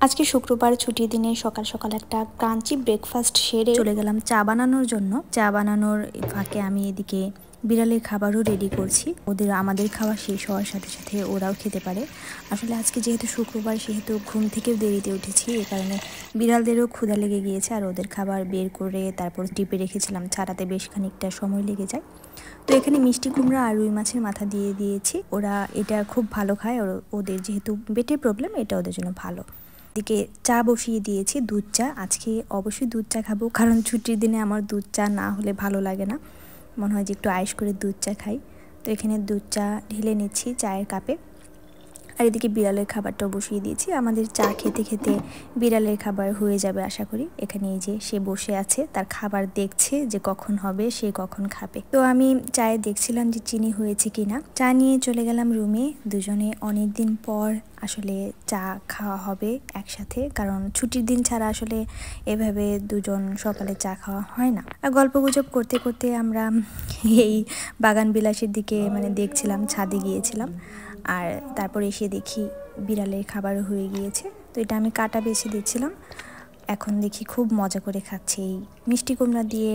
আজকে শুক্রবার ছুটির দিনে সকাল সকাল একটা ক্রাঞ্চি ব্রেকফাস্ট সেরে চলে গেলাম চা বানানোর জন্য। চা বানানোর ফাঁকে আমি এদিকে বিড়ালের খাবারও রেডি করছি। আমাদের খাওয়া শেষ হওয়ার সাথে সাথে ওরাও খেতে পারে। আসলে আজকে যেহেতু শুক্রবার সেহেতু ঘুম থেকেও দেরিতে উঠেছি, এ কারণে বিড়ালদেরও ক্ষুধা লেগে গিয়েছে। আর ওদের খাবার বের করে তারপর টিপে রেখেছিলাম, ছাড়াতে বেশ খানিকটা সময় লেগে যায়। তো এখানে মিষ্টি কুমড়া আর রুই মাছের মাথা দিয়ে দিয়েছি। ওরা এটা খুব ভালো খায়, ওদের যেহেতু পেটের প্রবলেম, এটা ওদের জন্য ভালো। দিকে চা বসিয়ে দিয়েছি, দুধ চা। আজকে অবশ্যই দুধ চা খাবো, কারণ ছুটির দিনে আমার দুধ চা না হলে ভালো লাগে না। মনে হয় যে একটু আয়েশ করে দুধ চা খাই। তো এখানে দুধ চা ঢেলে নিচ্ছি চায়ের কাপে। আর এদিকে বিড়ালের খাবারটাও বসিয়ে দিয়েছি। আমাদের চা খেতে খেতে বিড়ালের খাবার হয়ে যাবে আশা করি। এখানে এই যে সে বসে আছে, তার খাবার দেখছে যে কখন হবে, সে কখন খাবে। তো আমি চায়ে দেখছিলাম যে চিনি হয়েছে কিনা। চা নিয়ে চলে গেলাম রুমে। দুজনে অনেক দিন পর আসলে চা খাওয়া হবে একসাথে, কারণ ছুটির দিন ছাড়া আসলে এভাবে দুজন সকালে চা খাওয়া হয় না। আর গল্পগুজব করতে করতে আমরা এই বাগান বিলাসের দিকে দেখছিলাম, ছাদে গিয়েছিলাম। আর তারপর এসে দেখি বিড়ালের খাবারও হয়ে গিয়েছে। তো এটা আমি কাটা বেছে দিচ্ছিলাম। এখন দেখি খুব মজা করে খাচ্ছে এই মিষ্টি কুমড়া দিয়ে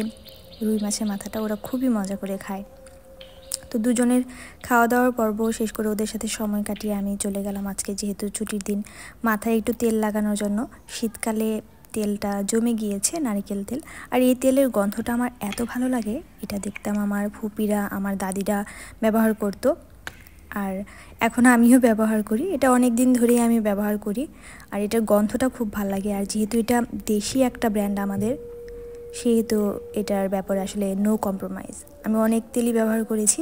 রুই মাছের মাথাটা। ওরা খুবই মজা করে খায়। তো দুজনের খাওয়া দাওয়ার পর্ব শেষ করে ওদের সাথে সময় কাটিয়ে আমি চলে গেলাম আজকে যেহেতু ছুটির দিন মাথায় একটু তেল লাগানোর জন্য। শীতকালে তেলটা জমে গিয়েছে, নারকেল তেল। আর এই তেলের গন্ধটা আমার এত ভালো লাগে। এটা দেখতাম আমার ফুপিরা, আমার দাদিরা ব্যবহার করতো, আর এখন আমিও ব্যবহার করি। এটা অনেক দিন ধরেই আমি ব্যবহার করি, আর এটার গন্ধটা খুব ভালো লাগে। আর যেহেতু এটা দেশি একটা ব্র্যান্ড আমাদের, সেহেতু এটার ব্যাপারে আসলে নো কম্প্রোমাইজ। আমি অনেক তেলই ব্যবহার করেছি,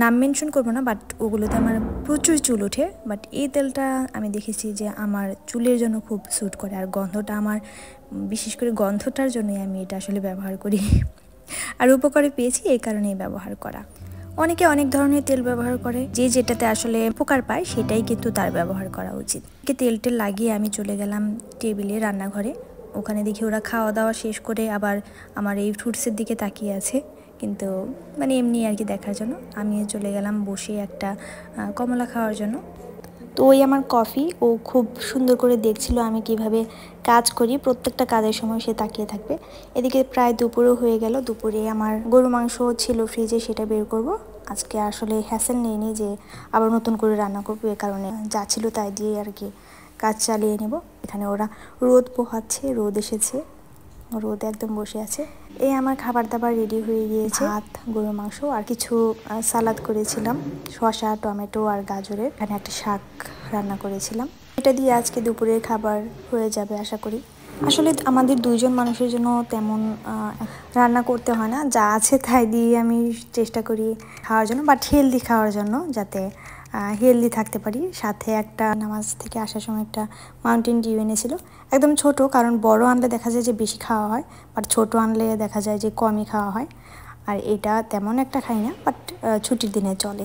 নাম মেনশন করবো না, বাট ওগুলোতে আমার প্রচুর চুল ওঠে। বাট এই তেলটা আমি দেখেছি যে আমার চুলের জন্য খুব স্যুট করে। আর গন্ধটা আমার, বিশেষ করে গন্ধটার জন্যই আমি এটা আসলে ব্যবহার করি। আর উপকারে পেয়েছি, এই কারণেই ব্যবহার করা। অনেকে অনেক ধরনের তেল ব্যবহার করে, যে যেটাতে আসলে উপকার পায় সেটাই কিন্তু তার ব্যবহার করা উচিত। তেলটা লাগিয়ে আমি চলে গেলাম টেবিলে, রান্নাঘরে। ওখানে দেখি ওরা খাওয়া দাওয়া শেষ করে আবার আমার এই ফ্রুটসের দিকে তাকিয়ে আছে, কিন্তু এমনি আর কি দেখার জন্য। আমিও চলে গেলাম বসে একটা কমলা খাওয়ার জন্য। তো ওই আমার কফি, ও খুব সুন্দর করে দেখছিল আমি কিভাবে কাজ করি। প্রত্যেকটা কাজের সময় সে তাকিয়ে থাকবে। এদিকে প্রায় দুপুরও হয়ে গেল। দুপুরে আমার গরু মাংস ছিল ফ্রিজে, সেটা বের করব। আজকে আসলে হ্যাসেল নেইনি যে আবার নতুন করে রান্না করবো, এ কারণে যা ছিল তাই দিয়ে আর কি কাজ চালিয়ে নেব। এখানে ওরা রোদ পোহাচ্ছে, রোদ এসেছে, রোদ একদম বসে আছে। এই আমার খাবার দাবার রেডি হয়ে গিয়েছে। ভাত, গরু মাংস আর কিছু সালাদ করেছিলাম, শসা, টমেটো আর গাজরের। এখানে একটা শাক রান্না করেছিলাম। এটা দিয়ে আজকে দুপুরের খাবার হয়ে যাবে আশা করি। আসলে আমাদের দুইজন মানুষের জন্য তেমন রান্না করতে হয় না, যা আছে তাই দিয়ে আমি চেষ্টা করি খাওয়ার জন্য, বাট হেলদি খাওয়ার জন্য, যাতে হেলদি থাকতে পারি। সাথে একটা নামাজ থেকে আসার সময় একটা মাউন্টেন ডিউ এনেছিল, একদম ছোট, কারণ বড় আনলে দেখা যায় যে বেশি খাওয়া হয়, বাট ছোট আনলে দেখা যায় যে কমই খাওয়া হয়। আর এটা তেমন একটা খাই না, বাট ছুটির দিনে চলে।